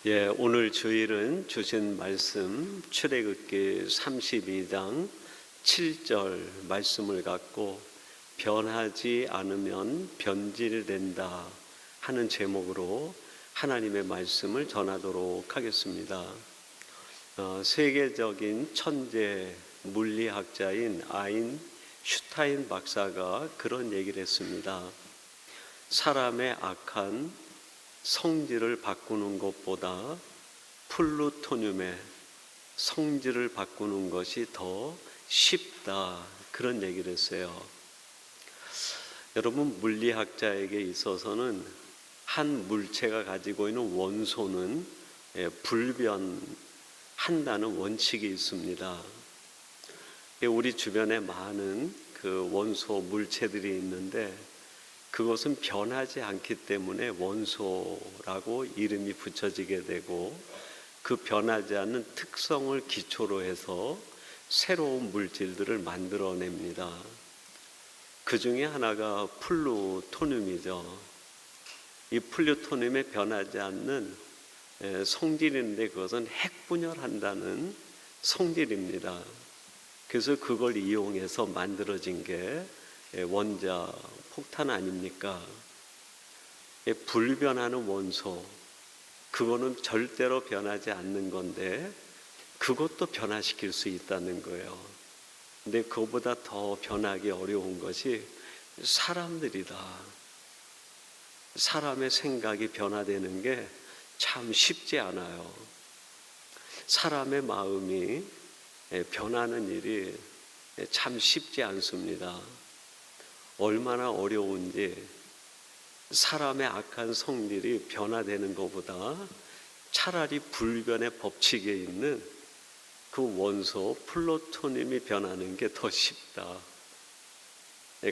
오늘 주일은 주신 말씀 출애굽기 32장 7절 말씀을 갖고 변하지 않으면 변질된다 하는 제목으로 하나님의 말씀을 전하도록 하겠습니다. 세계적인 천재 물리학자인 아인슈타인 박사가 그런 얘기를 했습니다. 사람의 악한 성질을 바꾸는 것보다 플루토늄의 성질을 바꾸는 것이 더 쉽다, 그런 얘기를 했어요. 여러분, 물리학자에게 있어서는 한 물체가 가지고 있는 원소는 불변한다는 원칙이 있습니다. 우리 주변에 많은 그 원소 물체들이 있는데 그것은 변하지 않기 때문에 원소라고 이름이 붙여지게 되고, 그 변하지 않는 특성을 기초로 해서 새로운 물질들을 만들어냅니다. 그 중에 하나가 플루토늄이죠. 이 플루토늄에 변하지 않는 성질인데 그것은 핵분열한다는 성질입니다. 그래서 그걸 이용해서 만들어진 게 원자 폭탄 아닙니까? 불변하는 원소, 그거는 절대로 변하지 않는 건데 그것도 변화시킬 수 있다는 거예요. 근데 그거보다 더 변하기 어려운 것이 사람들이다. 사람의 생각이 변화되는 게 참 쉽지 않아요. 사람의 마음이 변하는 일이 참 쉽지 않습니다. 얼마나 어려운지, 사람의 악한 성질이 변화되는 것보다 차라리 불변의 법칙에 있는 그 원소 플루토늄이 변하는 게 더 쉽다,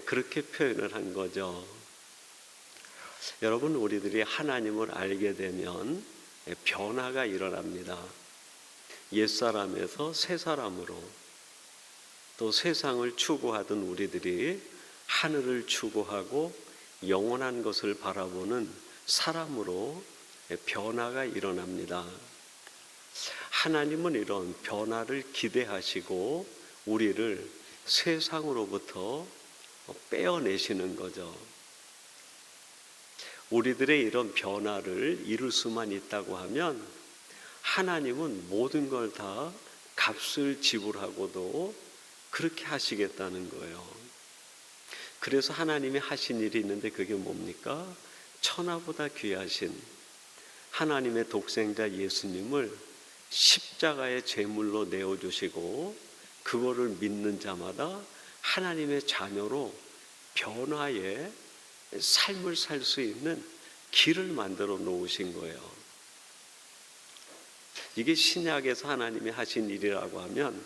그렇게 표현을 한 거죠. 여러분, 우리들이 하나님을 알게 되면 변화가 일어납니다. 옛사람에서 새사람으로, 또 세상을 추구하던 우리들이 하늘을 추구하고 영원한 것을 바라보는 사람으로 변화가 일어납니다. 하나님은 이런 변화를 기대하시고 우리를 세상으로부터 빼어내시는 거죠. 우리들의 이런 변화를 이룰 수만 있다고 하면 하나님은 모든 걸 다 값을 지불하고도 그렇게 하시겠다는 거예요. 그래서 하나님이 하신 일이 있는데 그게 뭡니까? 천하보다 귀하신 하나님의 독생자 예수님을 십자가의 제물로 내어주시고, 그거를 믿는 자마다 하나님의 자녀로 변화의 삶을 살 수 있는 길을 만들어 놓으신 거예요. 이게 신약에서 하나님이 하신 일이라고 하면,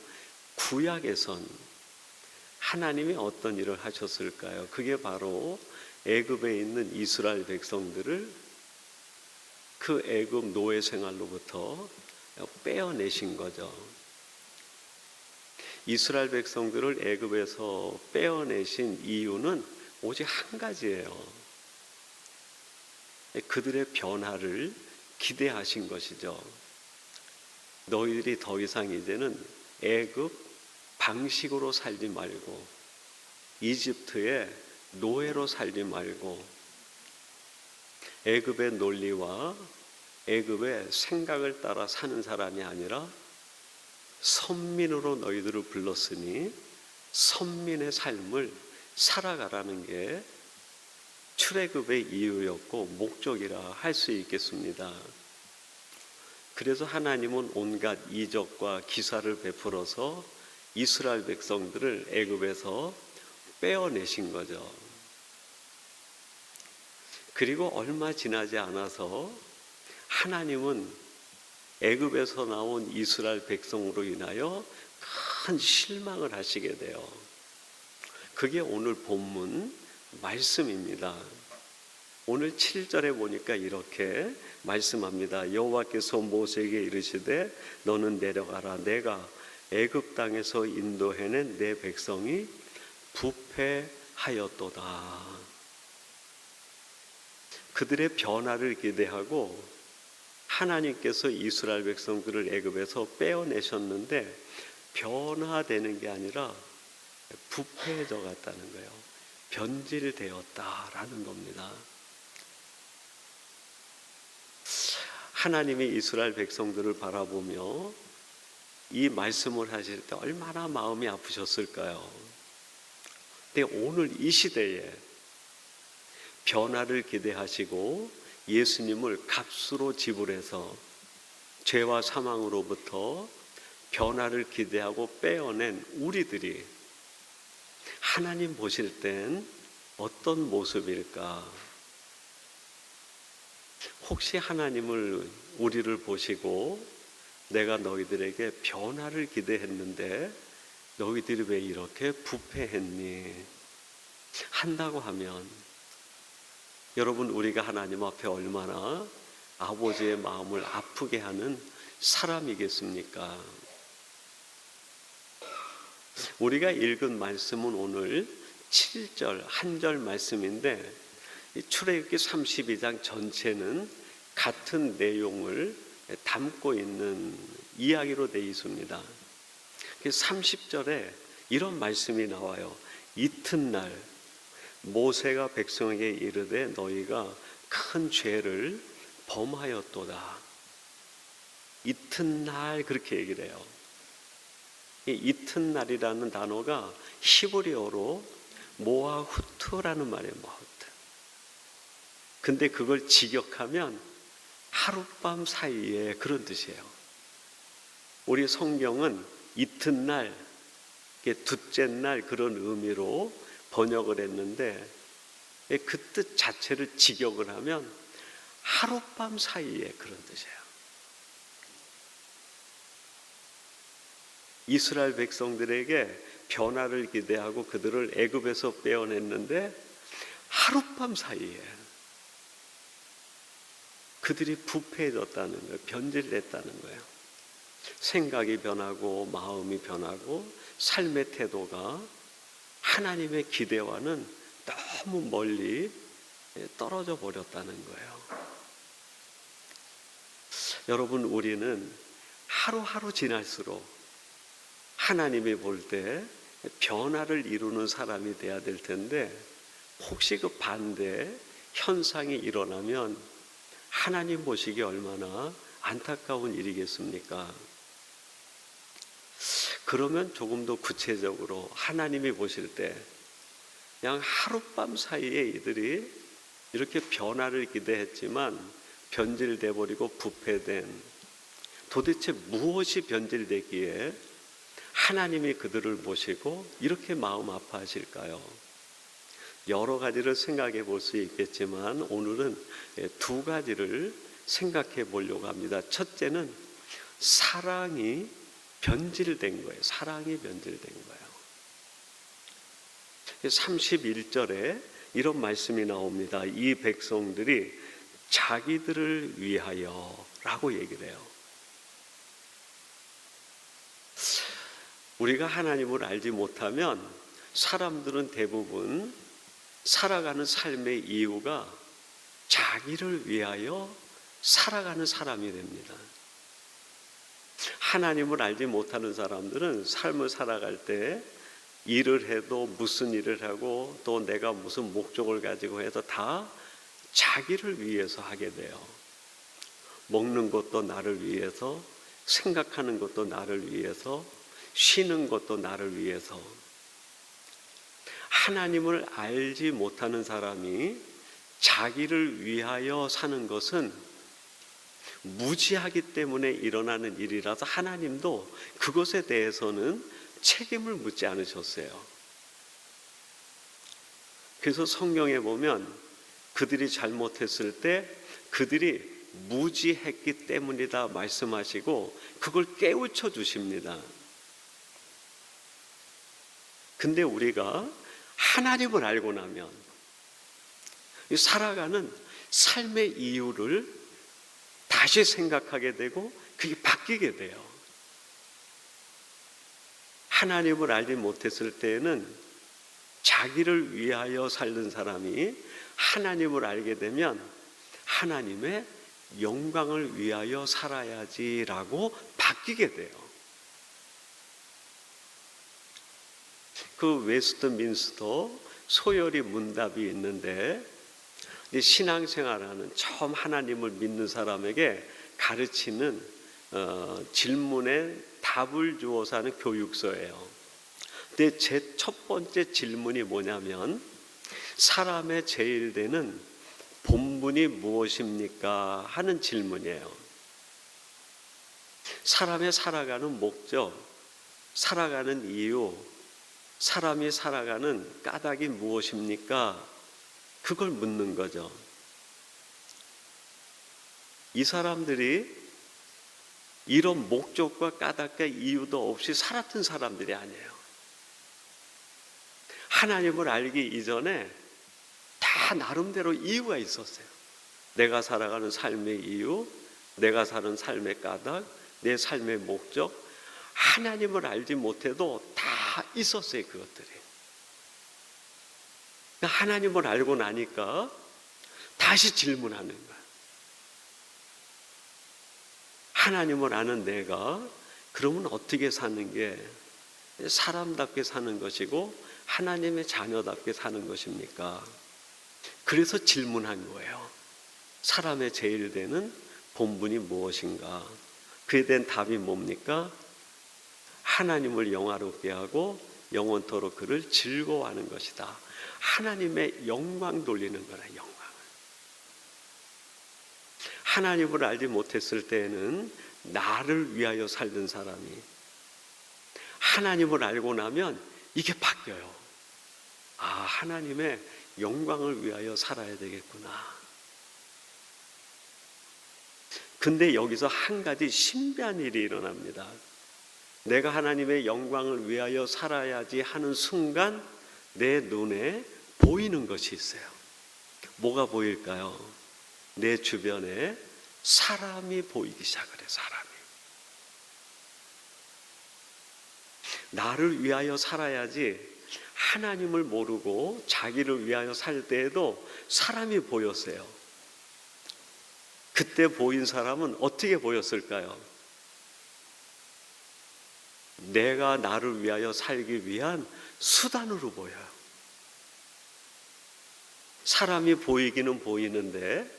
구약에선 하나님이 어떤 일을 하셨을까요? 그게 바로 애굽에 있는 이스라엘 백성들을 그 애굽 노예 생활로부터 빼어내신 거죠. 이스라엘 백성들을 애굽에서 빼어내신 이유는 오직 한 가지예요. 그들의 변화를 기대하신 것이죠. 너희들이 더 이상 이제는 애굽 방식으로 살지 말고, 이집트의 노예로 살지 말고, 애굽의 논리와 애굽의 생각을 따라 사는 사람이 아니라 선민으로 너희들을 불렀으니 선민의 삶을 살아가라는 게 출애굽의 이유였고 목적이라 할 수 있겠습니다. 그래서 하나님은 온갖 이적과 기사를 베풀어서 이스라엘 백성들을 애굽에서 빼어내신 거죠. 그리고 얼마 지나지 않아서 하나님은 애굽에서 나온 이스라엘 백성으로 인하여 큰 실망을 하시게 돼요. 그게 오늘 본문 말씀입니다. 오늘 7절에 보니까 이렇게 말씀합니다. 여호와께서 모세에게 이르시되 너는 내려가라. 내가 애굽 땅에서 인도해낸 내 백성이 부패하였도다. 그들의 변화를 기대하고 하나님께서 이스라엘 백성들을 애굽에서 빼어내셨는데 변화되는 게 아니라 부패해져 갔다는 거예요. 변질되었다라는 겁니다. 하나님이 이스라엘 백성들을 바라보며 이 말씀을 하실 때 얼마나 마음이 아프셨을까요? 근데 오늘 이 시대에 변화를 기대하시고 예수님을 값으로 지불해서 죄와 사망으로부터 변화를 기대하고 빼어낸 우리들이 하나님 보실 땐 어떤 모습일까? 혹시 하나님을 우리를 보시고 내가 너희들에게 변화를 기대했는데 너희들이 왜 이렇게 부패했니? 한다고 하면 여러분, 우리가 하나님 앞에 얼마나 아버지의 마음을 아프게 하는 사람이겠습니까? 우리가 읽은 말씀은 오늘 7절 한 절 말씀인데 출애굽기 32장 전체는 같은 내용을 담고 있는 이야기로 되어 있습니다. 30절에 이런 말씀이 나와요. 이튿날 모세가 백성에게 이르되 너희가 큰 죄를 범하였도다. 이튿날 그렇게 얘기를 해요. 이 이튿날이라는 단어가 히브리어로 모아후트라는 말이에요. 모아후트. 근데 그걸 직역하면 하룻밤 사이에 그런 뜻이에요. 우리 성경은 이튿날, 둘째 날 그런 의미로 번역을 했는데 그 뜻 자체를 직역을 하면 하룻밤 사이에 그런 뜻이에요. 이스라엘 백성들에게 변화를 기대하고 그들을 애굽에서 빼어냈는데 하룻밤 사이에 그들이 부패해졌다는 거예요. 변질됐다는 거예요. 생각이 변하고 마음이 변하고 삶의 태도가 하나님의 기대와는 너무 멀리 떨어져 버렸다는 거예요. 여러분, 우리는 하루하루 지날수록 하나님이 볼 때 변화를 이루는 사람이 돼야 될 텐데 혹시 그 반대 현상이 일어나면 하나님 보시기 얼마나 안타까운 일이겠습니까? 그러면 조금 더 구체적으로 하나님이 보실 때 그냥 하룻밤 사이에 이들이 이렇게 변화를 기대했지만 변질돼 버리고 부패된, 도대체 무엇이 변질됐기에 하나님이 그들을 보시고 이렇게 마음 아파하실까요? 여러 가지를 생각해 볼 수 있겠지만 오늘은 두 가지를 생각해 보려고 합니다. 첫째는 사랑이 변질된 거예요. 사랑이 변질된 거예요. 31절에 이런 말씀이 나옵니다. 이 백성들이 자기들을 위하여 라고 얘기를 해요. 우리가 하나님을 알지 못하면 사람들은 대부분 살아가는 삶의 이유가 자기를 위하여 살아가는 사람이 됩니다. 하나님을 알지 못하는 사람들은 삶을 살아갈 때 일을 해도 무슨 일을 하고 또 내가 무슨 목적을 가지고 해도 다 자기를 위해서 하게 돼요. 먹는 것도 나를 위해서, 생각하는 것도 나를 위해서, 쉬는 것도 나를 위해서. 하나님을 알지 못하는 사람이 자기를 위하여 사는 것은 무지하기 때문에 일어나는 일이라서 하나님도 그것에 대해서는 책임을 묻지 않으셨어요. 그래서 성경에 보면 그들이 잘못했을 때 그들이 무지했기 때문이다 말씀하시고 그걸 깨우쳐 주십니다. 근데 우리가 하나님을 알고 나면 살아가는 삶의 이유를 다시 생각하게 되고 그게 바뀌게 돼요. 하나님을 알지 못했을 때에는 자기를 위하여 살던 사람이 하나님을 알게 되면 하나님의 영광을 위하여 살아야지라고 바뀌게 돼요. 그 웨스트민스터 소열이 문답이 있는데, 신앙생활하는 처음 하나님을 믿는 사람에게 가르치는 질문에 답을 주어서 하는 교육서예요. 근데 제 첫 번째 질문이 뭐냐면, 사람의 제일 되는 본분이 무엇입니까? 하는 질문이에요. 사람의 살아가는 목적, 살아가는 이유, 사람이 살아가는 까닭이 무엇입니까? 그걸 묻는 거죠. 이 사람들이 이런 목적과 까닭과 이유도 없이 살았던 사람들이 아니에요. 하나님을 알기 이전에 다 나름대로 이유가 있었어요. 내가 살아가는 삶의 이유, 내가 사는 삶의 까닭, 내 삶의 목적, 하나님을 알지 못해도 다 있었어요, 그것들이. 하나님을 알고 나니까 다시 질문하는 거야. 하나님을 아는 내가 그러면 어떻게 사는 게 사람답게 사는 것이고 하나님의 자녀답게 사는 것입니까? 그래서 질문한 거예요. 사람의 제일 되는 본분이 무엇인가? 그에 대한 답이 뭡니까? 하나님을 영화롭게 하고 영원토록 그를 즐거워하는 것이다. 하나님의 영광 돌리는 거라, 영광을. 하나님을 알지 못했을 때에는 나를 위하여 살던 사람이 하나님을 알고 나면 이게 바뀌어요. 아, 하나님의 영광을 위하여 살아야 되겠구나. 근데 여기서 한 가지 신비한 일이 일어납니다. 내가 하나님의 영광을 위하여 살아야지 하는 순간 내 눈에 보이는 것이 있어요. 뭐가 보일까요? 내 주변에 사람이 보이기 시작을 해요. 사람이. 나를 위하여 살아야지 하나님을 모르고 자기를 위하여 살 때에도 사람이 보였어요. 그때 보인 사람은 어떻게 보였을까요? 내가 나를 위하여 살기 위한 수단으로 보여요. 사람이 보이기는 보이는데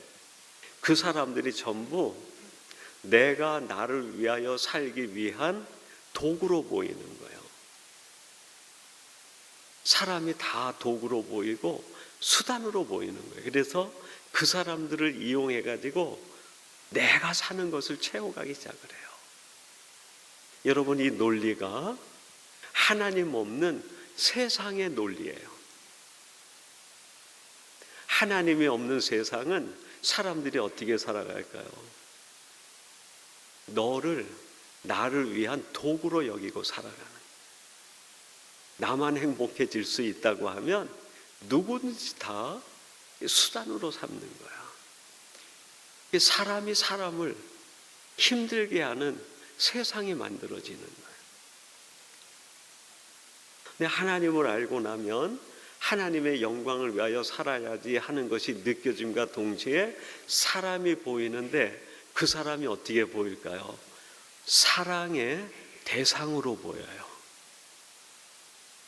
그 사람들이 전부 내가 나를 위하여 살기 위한 도구로 보이는 거예요. 사람이 다 도구로 보이고 수단으로 보이는 거예요. 그래서 그 사람들을 이용해 가지고 내가 사는 것을 채워가기 시작을 해요. 여러분, 이 논리가 하나님 없는 세상의 논리예요. 하나님이 없는 세상은 사람들이 어떻게 살아갈까요? 나를 위한 도구로 여기고 살아가는. 나만 행복해질 수 있다고 하면 누구든지 다 수단으로 삼는 거야. 사람이 사람을 힘들게 하는 세상이 만들어지는 거예요. 근데 하나님을 알고 나면 하나님의 영광을 위하여 살아야지 하는 것이 느껴짐과 동시에 사람이 보이는데 그 사람이 어떻게 보일까요? 사랑의 대상으로 보여요.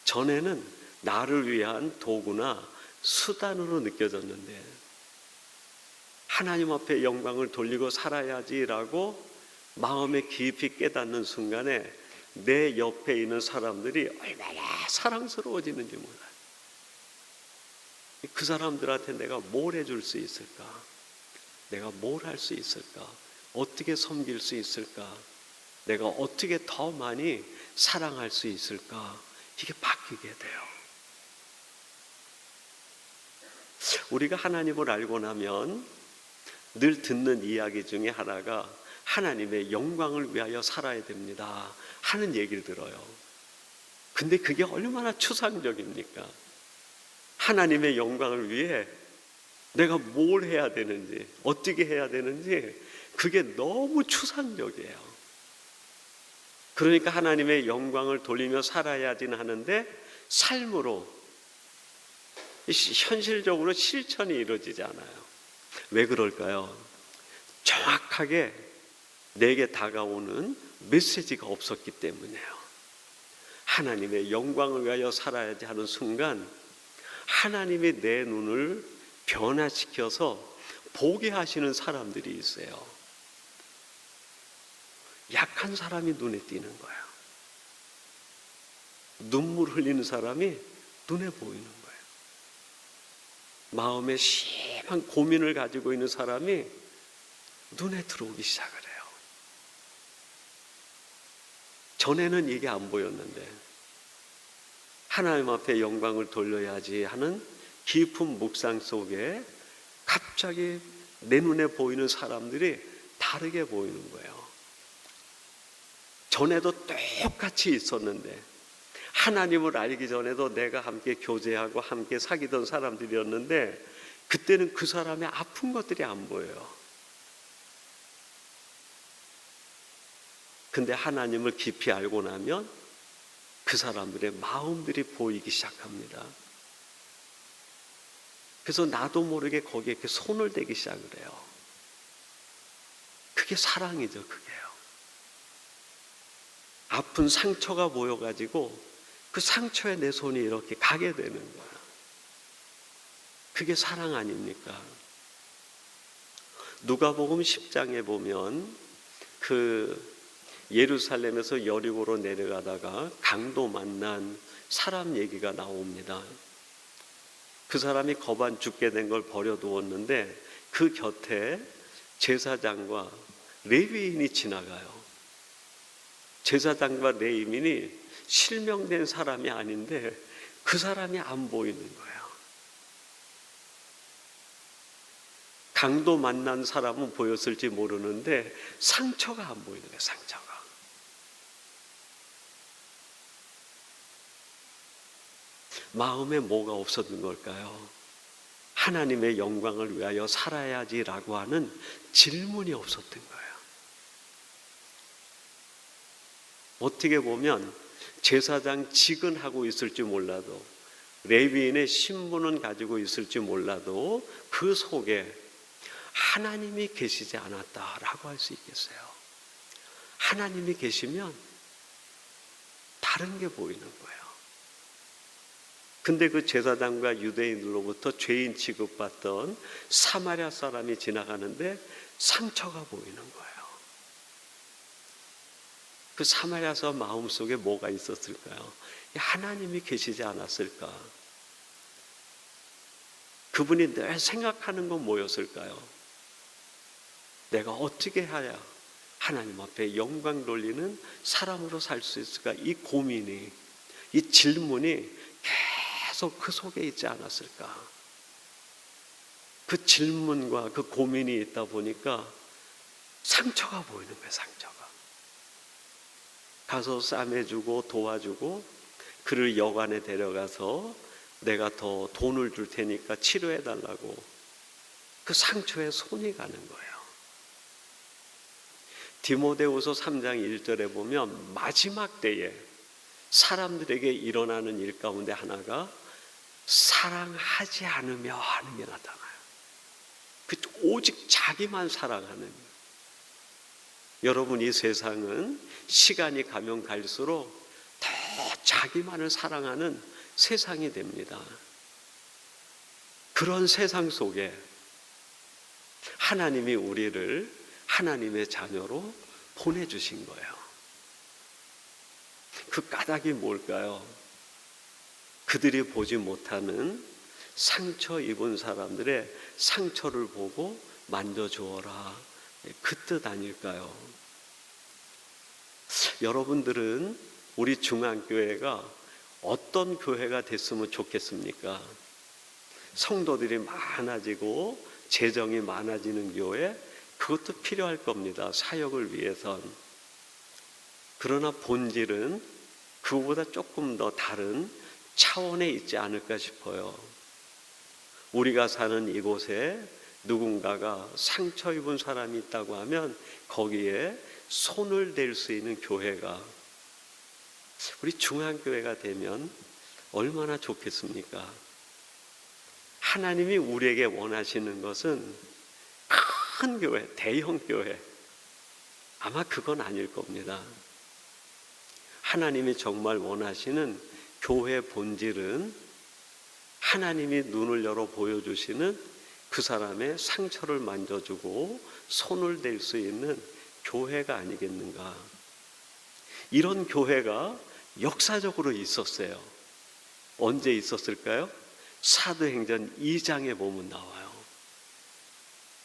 전에는 나를 위한 도구나 수단으로 느껴졌는데 하나님 앞에 영광을 돌리고 살아야지라고 마음에 깊이 깨닫는 순간에 내 옆에 있는 사람들이 얼마나 사랑스러워지는지 몰라요. 그 사람들한테 내가 뭘 해줄 수 있을까? 내가 뭘 할 수 있을까? 어떻게 섬길 수 있을까? 내가 어떻게 더 많이 사랑할 수 있을까? 이게 바뀌게 돼요. 우리가 하나님을 알고 나면 늘 듣는 이야기 중에 하나가 하나님의 영광을 위하여 살아야 됩니다 하는 얘기를 들어요. 근데 그게 얼마나 추상적입니까? 하나님의 영광을 위해 내가 뭘 해야 되는지, 어떻게 해야 되는지 그게 너무 추상적이에요. 그러니까 하나님의 영광을 돌리며 살아야지는 하는데 삶으로 현실적으로 실천이 이루어지지 않아요. 왜 그럴까요? 정확하게 내게 다가오는 메시지가 없었기 때문이에요. 하나님의 영광을 위하여 살아야지 하는 순간 하나님이 내 눈을 변화시켜서 보게 하시는 사람들이 있어요. 약한 사람이 눈에 띄는 거예요. 눈물 흘리는 사람이 눈에 보이는 거예요. 마음에 심한 고민을 가지고 있는 사람이 눈에 들어오기 시작을 해요. 전에는 이게 안 보였는데 하나님 앞에 영광을 돌려야지 하는 깊은 묵상 속에 갑자기 내 눈에 보이는 사람들이 다르게 보이는 거예요. 전에도 똑같이 있었는데 하나님을 알기 전에도 내가 함께 교제하고 함께 사귀던 사람들이었는데 그때는 그 사람의 아픈 것들이 안 보여요. 근데 하나님을 깊이 알고 나면 그 사람들의 마음들이 보이기 시작합니다. 그래서 나도 모르게 거기에 이렇게 손을 대기 시작을 해요. 그게 사랑이죠, 그게요. 아픈 상처가 보여가지고 그 상처에 내 손이 이렇게 가게 되는 거야. 그게 사랑 아닙니까? 누가복음 10장에 보면 그 예루살렘에서 여리고로 내려가다가 강도 만난 사람 얘기가 나옵니다. 그 사람이 거반 죽게 된 걸 버려두었는데 그 곁에 제사장과 레위인이 지나가요. 제사장과 레위인이 실명된 사람이 아닌데 그 사람이 안 보이는 거예요. 강도 만난 사람은 보였을지 모르는데 상처가 안 보이는 거예요. 상처가. 마음에 뭐가 없었던 걸까요? 하나님의 영광을 위하여 살아야지라고 하는 질문이 없었던 거예요. 어떻게 보면 제사장 직은 하고 있을지 몰라도 레위인의 신분은 가지고 있을지 몰라도 그 속에 하나님이 계시지 않았다라고 할 수 있겠어요. 하나님이 계시면 다른 게 보이는 거예요. 근데 그 제사장과 유대인들로부터 죄인 취급받던 사마리아 사람이 지나가는데 상처가 보이는 거예요. 그 사마리아 사람 마음속에 뭐가 있었을까요? 하나님이 계시지 않았을까? 그분이 늘 생각하는 건 뭐였을까요? 내가 어떻게 해야 하나님 앞에 영광 돌리는 사람으로 살 수 있을까? 이 고민이, 이 질문이 계속 그 속에 있지 않았을까? 그 질문과 그 고민이 있다 보니까 상처가 보이는 거예요. 상처가. 가서 싸매주고 도와주고 그를 여관에 데려가서 내가 더 돈을 줄 테니까 치료해달라고 그 상처에 손이 가는 거예요. 디모데후서 3장 1절에 보면 마지막 때에 사람들에게 일어나는 일 가운데 하나가 사랑하지 않으며 하는 게 나타나요. 오직 자기만 사랑하는. 여러분, 이 세상은 시간이 가면 갈수록 더 자기만을 사랑하는 세상이 됩니다. 그런 세상 속에 하나님이 우리를 하나님의 자녀로 보내주신 거예요. 그 까닭이 뭘까요? 그들이 보지 못하는 상처 입은 사람들의 상처를 보고 만져주어라. 그 뜻 아닐까요? 여러분들은 우리 중앙교회가 어떤 교회가 됐으면 좋겠습니까? 성도들이 많아지고 재정이 많아지는 교회, 그것도 필요할 겁니다. 사역을 위해선. 그러나 본질은 그보다 조금 더 다른 차원에 있지 않을까 싶어요. 우리가 사는 이곳에 누군가가 상처 입은 사람이 있다고 하면 거기에 손을 댈 수 있는 교회가 우리 중앙교회가 되면 얼마나 좋겠습니까? 하나님이 우리에게 원하시는 것은 큰 교회, 대형 교회, 아마 그건 아닐 겁니다. 하나님이 정말 원하시는 교회 본질은 하나님이 눈을 열어 보여주시는 그 사람의 상처를 만져주고 손을 댈 수 있는 교회가 아니겠는가. 이런 교회가 역사적으로 있었어요. 언제 있었을까요? 사도행전 2장에 보면 나와요.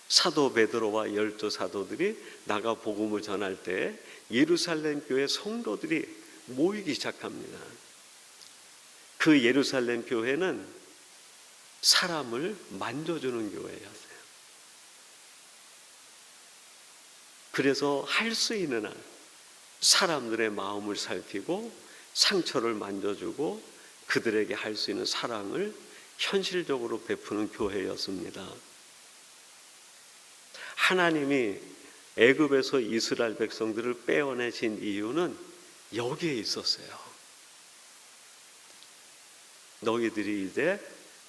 사도 베드로와 12사도들이 나가 복음을 전할 때 예루살렘 교회 성도들이 모이기 시작합니다. 그 예루살렘 교회는 사람을 만져주는 교회였어요. 그래서 할 수 있는 한 사람들의 마음을 살피고 상처를 만져주고 그들에게 할 수 있는 사랑을 현실적으로 베푸는 교회였습니다. 하나님이 애굽에서 이스라엘 백성들을 빼어내신 이유는 여기에 있었어요. 너희들이 이제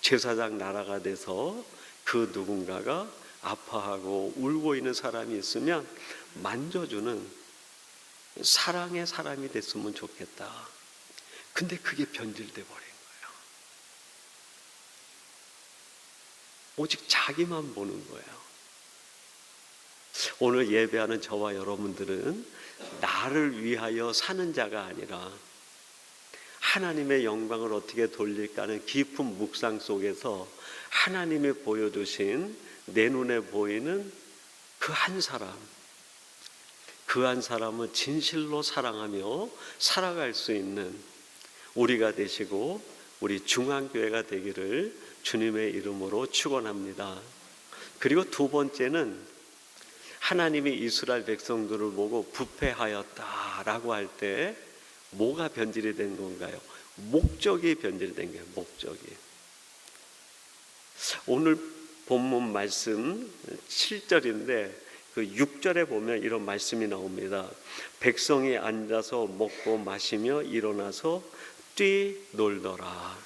제사장 나라가 돼서 그 누군가가 아파하고 울고 있는 사람이 있으면 만져주는 사랑의 사람이 됐으면 좋겠다. 근데 그게 변질돼 버린 거예요. 오직 자기만 보는 거예요. 오늘 예배하는 저와 여러분들은 나를 위하여 사는 자가 아니라 하나님의 영광을 어떻게 돌릴까 하는 깊은 묵상 속에서 하나님이 보여주신 내 눈에 보이는 그 한 사람, 그 한 사람은 진실로 사랑하며 살아갈 수 있는 우리가 되시고 우리 중앙교회가 되기를 주님의 이름으로 축원합니다. 그리고 두 번째는 하나님이 이스라엘 백성들을 보고 부패하였다라고 할 때 뭐가 변질이 된 건가요? 목적이 변질된 거예요. 목적이. 오늘 본문 말씀 7절인데 그 6절에 보면 이런 말씀이 나옵니다. 백성이 앉아서 먹고 마시며 일어나서 뛰놀더라.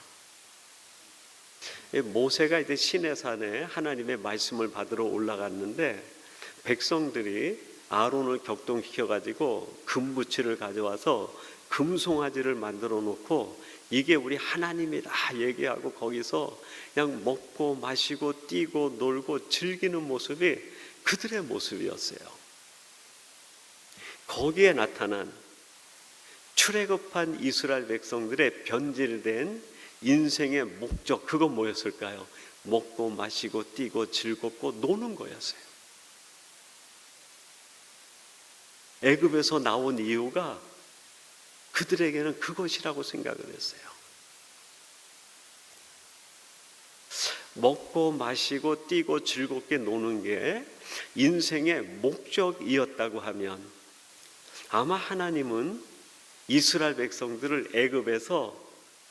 모세가 이제 시내산에 하나님의 말씀을 받으러 올라갔는데 백성들이 아론을 격동시켜 가지고 금부치를 가져와서 금송아지를 만들어 놓고 이게 우리 하나님이다 얘기하고 거기서 그냥 먹고 마시고 뛰고 놀고 즐기는 모습이 그들의 모습이었어요. 거기에 나타난 출애굽한 이스라엘 백성들의 변질된 인생의 목적, 그건 뭐였을까요? 먹고 마시고 뛰고 즐겁고 노는 거였어요. 애굽에서 나온 이유가 그들에게는 그것이라고 생각을 했어요. 먹고 마시고 뛰고 즐겁게 노는 게 인생의 목적이었다고 하면 아마 하나님은 이스라엘 백성들을 애굽에서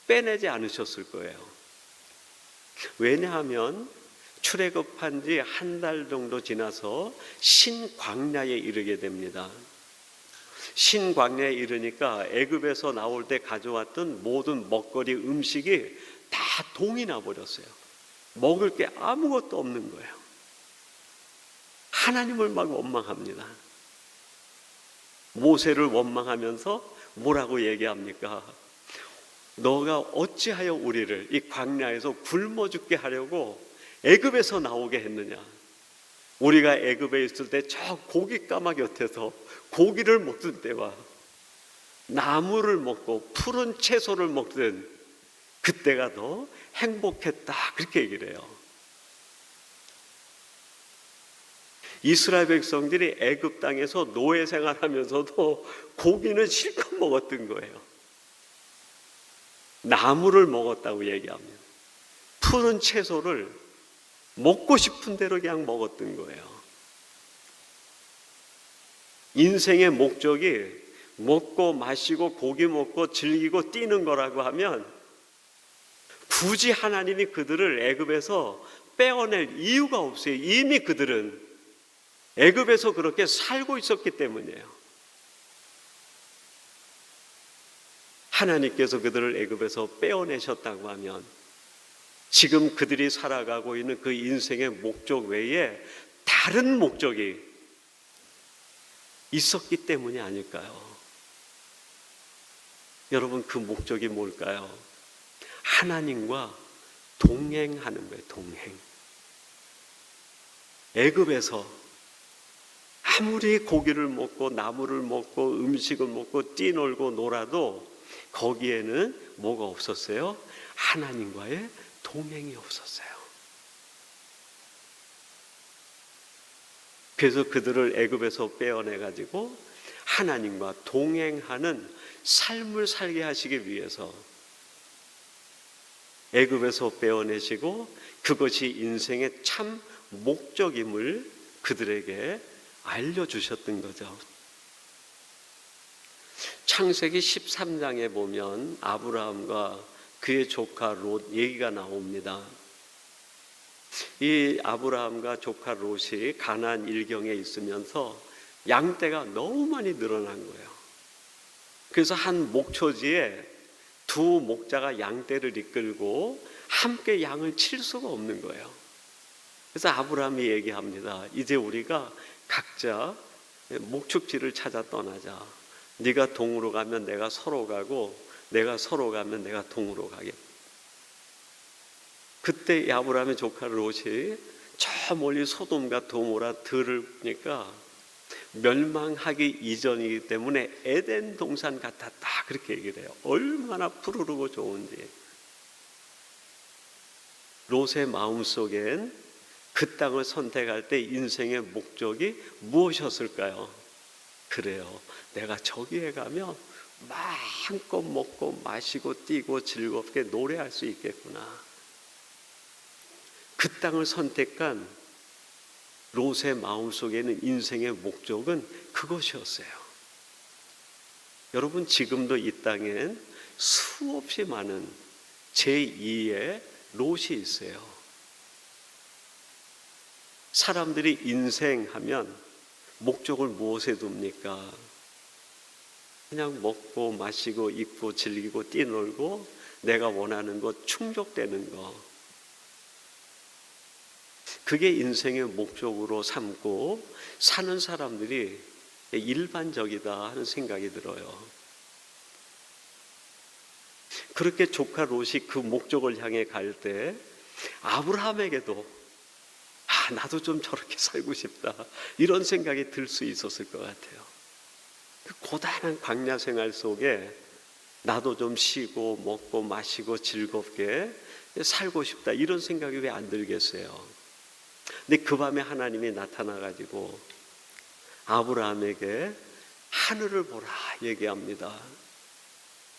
빼내지 않으셨을 거예요. 왜냐하면 출애굽한 지 한 달 정도 지나서 신광야에 이르게 됩니다. 신광야에 이르니까 애굽에서 나올 때 가져왔던 모든 먹거리 음식이 다 동이 나 버렸어요. 먹을 게 아무것도 없는 거예요. 하나님을 막 원망합니다. 모세를 원망하면서 뭐라고 얘기합니까? 너가 어찌하여 우리를 이 광야에서 굶어 죽게 하려고 애굽에서 나오게 했느냐? 우리가 애굽에 있을 때 저 고깃가마 곁에서 고기를 먹던 때와 나무를 먹고 푸른 채소를 먹던 그때가 더 행복했다, 그렇게 얘기를 해요. 이스라엘 백성들이 애굽 땅에서 노예 생활하면서도 고기는 실컷 먹었던 거예요. 나무를 먹었다고 얘기합니다. 푸른 채소를 먹고 싶은 대로 그냥 먹었던 거예요. 인생의 목적이 먹고 마시고 고기 먹고 즐기고 뛰는 거라고 하면 굳이 하나님이 그들을 애굽에서 빼어낼 이유가 없어요. 이미 그들은 애굽에서 그렇게 살고 있었기 때문이에요. 하나님께서 그들을 애굽에서 빼어내셨다고 하면 지금 그들이 살아가고 있는 그 인생의 목적 외에 다른 목적이 있었기 때문이 아닐까요? 여러분, 그 목적이 뭘까요? 하나님과 동행하는 거예요. 동행. 애굽에서 아무리 고기를 먹고 나무를 먹고 음식을 먹고 뛰놀고 놀아도 거기에는 뭐가 없었어요? 하나님과의 동행이 없었어요. 그래서 그들을 애굽에서 빼어내 가지고 하나님과 동행하는 삶을 살게 하시기 위해서 애굽에서 빼어내시고 그것이 인생의 참 목적임을 그들에게 알려주셨던 거죠. 창세기 13장에 보면 아브라함과 그의 조카 롯 얘기가 나옵니다. 이 아브라함과 조카 롯이 가나안 일경에 있으면서 양떼가 너무 많이 늘어난 거예요. 그래서 한 목초지에 두 목자가 양떼를 이끌고 함께 양을 칠 수가 없는 거예요. 그래서 아브라함이 얘기합니다. 이제 우리가 각자 목축지를 찾아 떠나자. 네가 동으로 가면 내가 서로 가고 내가 서로 가면 내가 동으로 가겠다. 그때 아브라함의 조카 롯이 저 멀리 소돔과 고모라 들을 보니까 멸망하기 이전이기 때문에 에덴 동산 같았다, 그렇게 얘기를 해요. 얼마나 푸르르고 좋은지. 롯의 마음속엔 그 땅을 선택할 때 인생의 목적이 무엇이었을까요? 그래요, 내가 저기에 가면 마음껏 먹고 마시고 뛰고 즐겁게 노래할 수 있겠구나. 그 땅을 선택한 롯의 마음속에는 인생의 목적은 그것이었어요. 여러분, 지금도 이 땅엔 수없이 많은 제2의 롯이 있어요. 사람들이 인생하면 목적을 무엇에 둡니까? 그냥 먹고 마시고 입고 즐기고 뛰놀고 내가 원하는 것 충족되는 것, 그게 인생의 목적으로 삼고 사는 사람들이 일반적이다 하는 생각이 들어요. 그렇게 조카 롯이 그 목적을 향해 갈 때 아브라함에게도 나도 좀 저렇게 살고 싶다, 이런 생각이 들 수 있었을 것 같아요. 그 고단한 광야 생활 속에 나도 좀 쉬고 먹고 마시고 즐겁게 살고 싶다, 이런 생각이 왜 안 들겠어요? 근데 그 밤에 하나님이 나타나 가지고 아브라함에게 하늘을 보라 얘기합니다.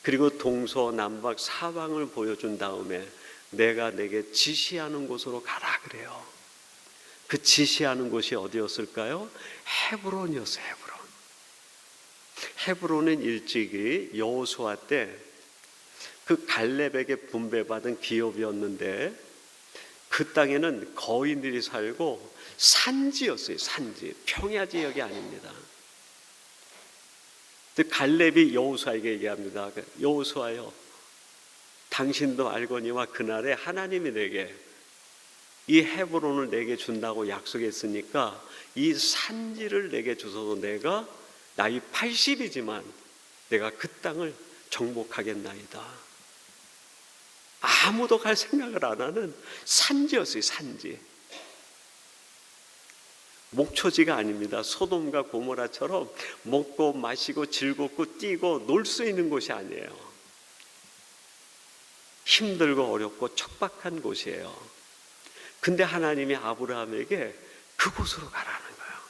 그리고 동서남북 사방을 보여준 다음에 내가 내게 지시하는 곳으로 가라 그래요. 그 지시하는 곳이 어디였을까요? 헤브론이었어요. 헤브론. 헤브론은 일찍이 여호수아 때 그 갈렙에게 분배받은 기업이었는데 그 땅에는 거인들이 살고 산지였어요. 산지. 평야 지역이 아닙니다. 갈렙이 여호수아에게 얘기합니다. 여호수아여, 당신도 알거니와 그날에 하나님이 내게 이 헤브론을 내게 준다고 약속했으니까 이 산지를 내게 주소서 내가 나이 80이지만 내가 그 땅을 정복하겠나이다. 아무도 갈 생각을 안 하는 산지였어요. 산지. 목초지가 아닙니다. 소돔과 고모라처럼 먹고 마시고 즐겁고 뛰고 놀 수 있는 곳이 아니에요. 힘들고 어렵고 척박한 곳이에요. 근데 하나님이 아브라함에게 그곳으로 가라는 거예요.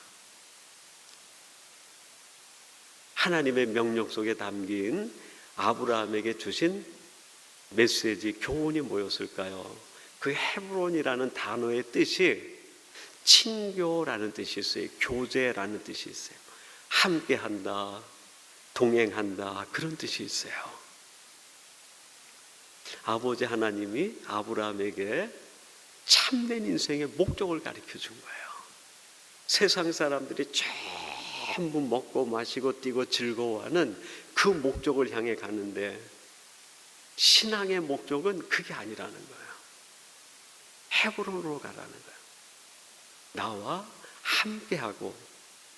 하나님의 명령 속에 담긴 아브라함에게 주신 메시지, 교훈이 뭐였을까요? 그 헤브론이라는 단어의 뜻이 친교라는 뜻이 있어요. 교제라는 뜻이 있어요. 함께한다, 동행한다, 그런 뜻이 있어요. 아버지 하나님이 아브라함에게 참된 인생의 목적을 가르쳐 준 거예요. 세상 사람들이 전부 먹고 마시고 뛰고 즐거워하는 그 목적을 향해 가는데 신앙의 목적은 그게 아니라는 거예요. 헤브론으로 가라는 거예요. 나와 함께하고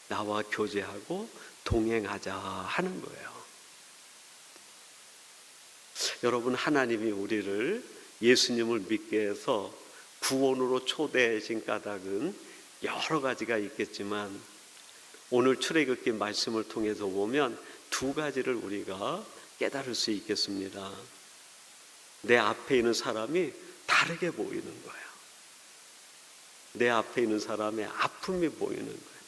나와 교제하고 동행하자 하는 거예요. 여러분, 하나님이 우리를 예수님을 믿게 해서 구원으로 초대하신 까닭은 여러 가지가 있겠지만 오늘 출애굽기 말씀을 통해서 보면 두 가지를 우리가 깨달을 수 있겠습니다. 내 앞에 있는 사람이 다르게 보이는 거예요. 내 앞에 있는 사람의 아픔이 보이는 거예요.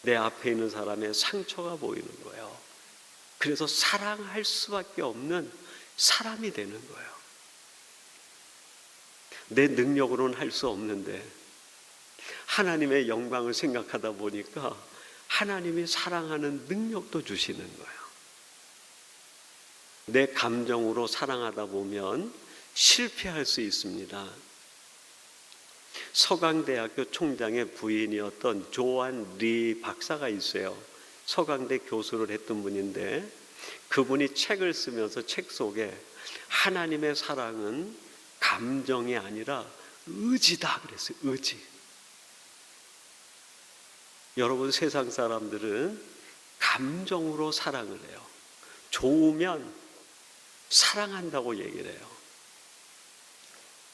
내 앞에 있는 사람의 상처가 보이는 거예요. 그래서 사랑할 수밖에 없는 사람이 되는 거예요. 내 능력으로는 할 수 없는데 하나님의 영광을 생각하다 보니까 하나님이 사랑하는 능력도 주시는 거예요. 내 감정으로 사랑하다 보면 실패할 수 있습니다. 서강대학교 총장의 부인이었던 조안 리 박사가 있어요. 서강대 교수를 했던 분인데 그분이 책을 쓰면서 책 속에 하나님의 사랑은 감정이 아니라 의지다 그랬어요. 의지. 여러분, 세상 사람들은 감정으로 사랑을 해요. 좋으면 사랑한다고 얘기를 해요.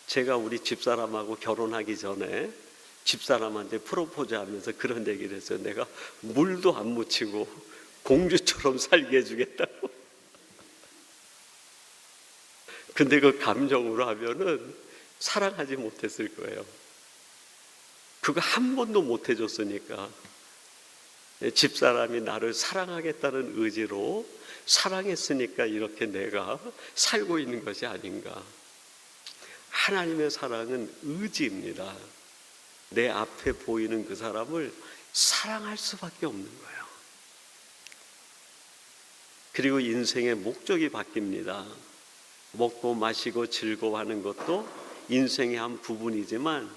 제가 우리 집사람하고 결혼하기 전에 집사람한테 프로포즈 하면서 그런 얘기를 했어요. 내가 물도 안 묻히고 공주처럼 살게 해주겠다고. 근데 그 감정으로 하면은 사랑하지 못했을 거예요. 그거 한 번도 못 해줬으니까 집사람이 나를 사랑하겠다는 의지로 사랑했으니까 이렇게 내가 살고 있는 것이 아닌가. 하나님의 사랑은 의지입니다. 내 앞에 보이는 그 사람을 사랑할 수밖에 없는 거예요. 그리고 인생의 목적이 바뀝니다. 먹고 마시고 즐거워하는 것도 인생의 한 부분이지만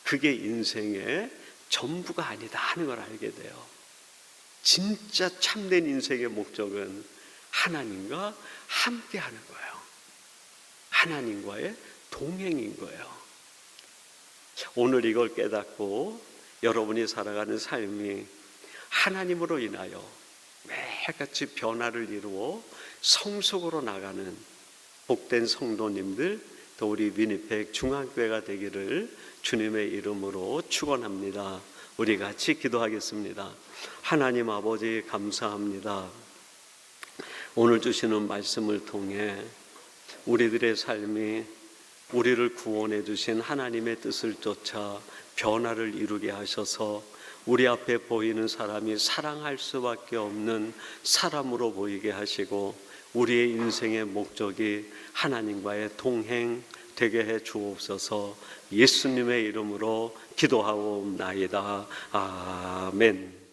그게 인생의 전부가 아니다 하는 걸 알게 돼요. 진짜 참된 인생의 목적은 하나님과 함께 하는 거예요. 하나님과의 동행인 거예요. 오늘 이걸 깨닫고 여러분이 살아가는 삶이 하나님으로 인하여 매일같이 변화를 이루어 성숙으로 나가는 복된 성도님들, 또 우리 위니펙 중앙교회가 되기를 주님의 이름으로 축원합니다. 우리 같이 기도하겠습니다. 하나님 아버지, 감사합니다. 오늘 주시는 말씀을 통해 우리들의 삶이 우리를 구원해 주신 하나님의 뜻을 쫓아 변화를 이루게 하셔서 우리 앞에 보이는 사람이 사랑할 수밖에 없는 사람으로 보이게 하시고 우리의 인생의 목적이 하나님과의 동행 되게 해 주옵소서. 예수님의 이름으로 기도하옵나이다. 아멘.